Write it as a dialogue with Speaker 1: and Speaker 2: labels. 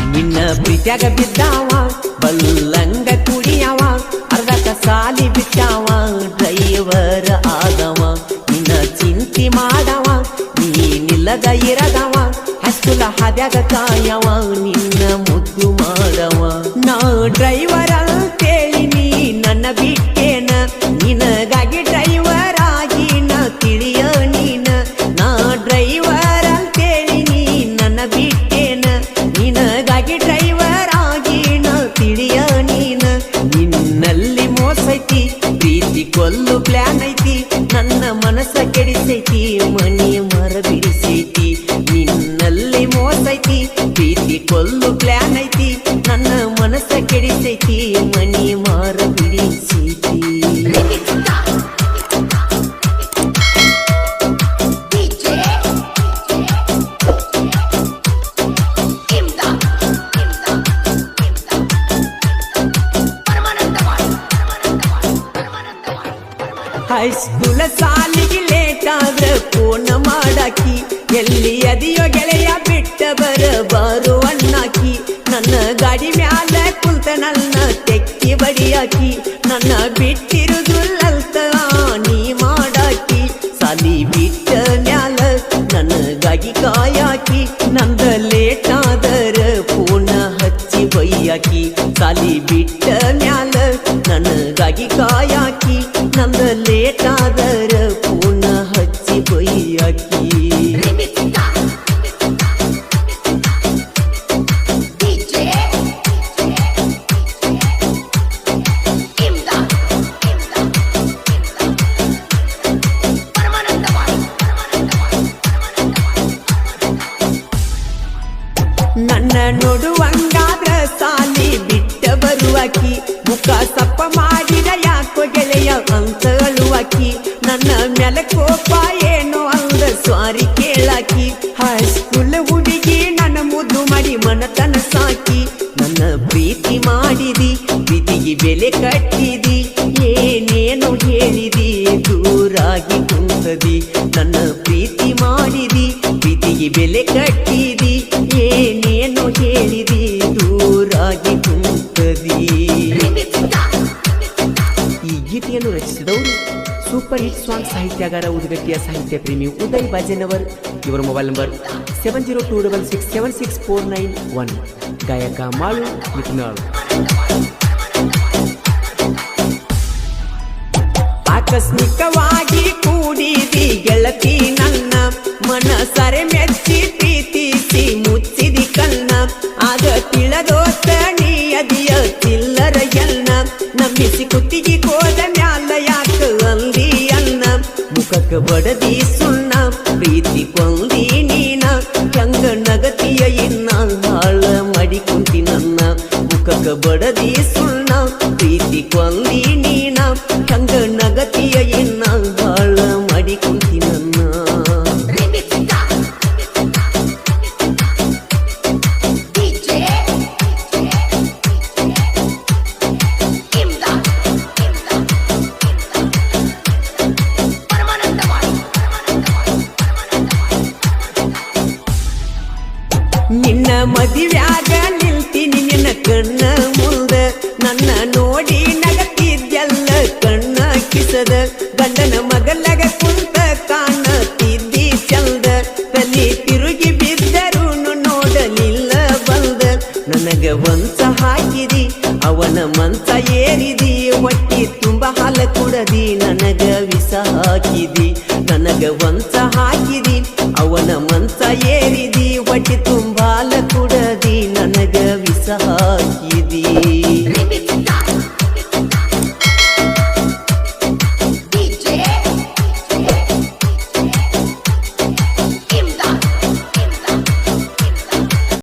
Speaker 1: ನಿನ್ನ ಪ್ರೀತ್ಯಾಗ ಬಿದ್ದಾವ ಬಲ್ಲಂಗ ಕುಡಿಯವ ಅರ್ಧಕ ಸಾಲಿ ಬಿಟ್ಟಾವ ಡ್ರೈವರ್ ಆದವ ನಿನ್ನ ಚಿಂತಿ ಮಾಡವ ನೀನಿಲ್ಲದ ಇರದವ ಹಸ್ಕುಲ ಹಾದ್ಯಾಗ ಕಾಯವ ನಿನ್ನ ಮುದ್ದು ಮಾಡವ ನಾ ಡ್ರೈವರ್ ಅಂತೇಳಿ ನೀ ನನ್ನ ಬಿಟ್ಟೇನ ನಿನಗಾಗಿ ಡ್ರೈವರ್ ಆಗಿ ನಾ ತಿಳಿಯ ನೀನ ನಾ ಡ್ರೈವರ್ ಅಂತೇಳಿ ನೀ ನನ್ನ ಬಿಟ್ಟೇನ ನಿನಗಾಗಿ ಡ್ರೈವರ್ ಆಗಿ ನಾ ತಿಳಿಯ ನೀನ ನಿನ್ನಲ್ಲಿ ಮೋಸೈತಿ ಪ್ರೀತಿ ಕೊಲ್ಲು ಪ್ಲಾನ್ ಐತಿ ನನ್ನ ಮನಸ್ಸ ಕೆಡಿಸೈತಿ ಮನಿ ಮರ ಬಿಡಿಸೈತಿ ನಿನ್ನಲ್ಲಿ ಮೋಸೈತಿ ಪ್ರೀತಿ ಕೊಲ್ಲು ಪ್ಲಾನ್ ಐತಿ ನನ್ನ ಮನಸ್ಸ ಕೆಡಿಸೈತಿ ಮನಿ ಮಾರ ಬಿಡಿಸೈತಿ ಹೈಸ್ಕೂಲ ಸಾಲಿಗೆ ಲೇಟ್ ಆದ್ರ ಫೋನ್ ಮಾಡಾಕಿ ಎಲ್ಲಿ ಅದಿಯೋ ಗೆಳೆಯ ಬಿಟ್ಟ ಬರಬಾರು ಅಣ್ಣಾಕಿ ನನ್ನ ಗಾಡಿ ಮ್ಯಾಲ ಕುಂತ ನನ್ನ ತೆಕ್ಕಿ ಬಡಿಯಾಕಿ ನನ್ನ ಬಿಟ್ಟಿರುದುಲ್ಲಲ್ತ ನೀ ಮಾಡಾಕಿ ಸಾಲಿ ಬಿಟ್ಟ ಮ್ಯಾಲ ನನಗಾಗಿ ಕಾಯಾಕಿ ನಂದ ಲೇಟ್ ಆದರ ಫೋನ್ ಹಚ್ಚಿ ಬೈಯಾಕಿ ಸಾಲಿ ಬಿಟ್ಟ ಮ್ಯಾಲ ನನಗಾಗಿ ಕಾಯಾಕಿ ನಂದ ಲೇಟ್ ಆದರ ಫೋನ್ ಹಚ್ಚಿ ಬೈಯಾಕಿ ನನ್ನ ನೋಡುವಂಗಾದ್ರ ಸಾಲಿ ಬಿಟ್ಟ ಬರುವಾಕಿ ಮುಖ ಸಪ್ಪ ಮಾಡಿದ ಯಾಕೋ ಗೆಳೆಯ ಅಂತ ಅಳುವಾಕಿ ನನ್ನ ಮ್ಯಾಲ ಕೋಪ ಏನೋ ಅಂದ ಸ್ವಾರಿ ಕೇಳಾಕಿ ಹೈಸ್ಕೂಲ್ ಹುಡುಗಿ ನನ್ನ ಮುದ್ದು ಮಾಡಿ ಮನತನ ಸಾಕಿ ನನ್ನ ಪ್ರೀತಿ ಮಾಡಿದಿ ಪ್ರೀತಿಗೆ ಬೆಲೆ ಕಟ್ಟಿದಿ ಏನೇನು ಹೇಳಿದಿ ದೂರಾಗಿ ಕುಂತದಿ ನನ್ನ ಪ್ರೀತಿ ಮಾಡಿದಿ ಪ್ರೀತಿಗೆ ಬೆಲೆ ಕಟ್ಟಿದಿ ಏನೇನು ಹೇಳಿದಿ ದೂರಾಗಿ ಕುಂತದಿ ಈ ಗೀತೆಯನ್ನು ರಚಿಸಿದವರು ಸೂಪರ್ ಹಿಟ್ ಸಾಂಗ್ ಸಾಹಿತ್ಯಗಾರ ಉದ್ಗಟ್ಟಿಯ ಸಾಹಿತ್ಯ ಪ್ರೇಮಿ ಉದಯ್ ಬಾಜೆನವರ್ ಇವರ ಮೊಬೈಲ್ ನಂಬರ್ 7026764649 ಗಾಯಕ ಮಾಳು ನಿಕ್ನಾಳ್ ಆಕಸ್ಮಿಕವಾಗಿ ಕೂಡಿದಿ ಗೆಳತಿ ನನ್ನ ಮನಸರೆ ಮೆಚ್ಚಿ ಪ್ರೀತಿಸಿ ಮುಚ್ಚಿದಿ ಕಣ್ಣ ಆಗ ತಿಳದೋತ ನೀ ಅದಿಯ ಚಿಲ್ಲರ ಎನ್ನ ನಂಬಿಸಿ ಕುತ್ತಿಗೆ ಕೋದ ಮ್ಯಾಲ ಯಾಕ ಅಂದಿ ಅನ್ನ ಮುಖಕ್ಕೆ ಬಡದಿ ಸುಣ್ಣ ಪ್ರೀತಿ ಕೊಂದಿ ನೀನ ಹೆಂಗ ನಗತಿಯ ಇನ್ನ ಹಾಳ ಮಾಡಿ ಕುಂತಿ ನನ್ನ ಮುಖಕ್ಕೆ ಬಡದಿ ಸುಣ್ಣ ಪ್ರೀತಿ ಕೊಂದಿ ನೀನ ಹೆಂಗ ನಗತಿಯ ಇನ್ನ ಹಾಳ ಮಾಡಿ ಕುಂತಿ ನನ್ನ ನಿನ್ನ ಮದುವ್ಯಾಗ ನಿಲ್ತೀನಿ ನಿನ್ನ ಕಣ್ಣ ಮುಂದ ನನ್ನ ನೋಡಿ ನಗತಿದ್ಯಲ್ಲ ಕಣ್ಣ ಕಿಸದ ಗಂಡನ ಮಗಲಗ ಕುಂತ ಕಾಣತಿದ್ದಿ ಚಂದ ತಲೆ ತಿರುಗಿ ಬಿದ್ದರು ನೋಡಲಿಲ್ಲ ಬಂದ ನನಗ ವಂಶ ಹಾಕಿದಿ ಅವನ ಮಂಚ ಏರಿದಿ ಹೊಟ್ಟಿ ತುಂಬ ಹಾಲ ಕುಡದಿ ನನಗ ವಿಷ ಹಾಕಿದಿ ನನಗ ವಂಶ ಹಾಕಿದಿ ಅವನ ಮಂಚ ಏರಿದಿ ಹೊಟ್ಟಿ ತುಂಬ ಹಾಲ ಕುಡದಿ ನನಗ ವಿಷ ಹಾಕಿದಿ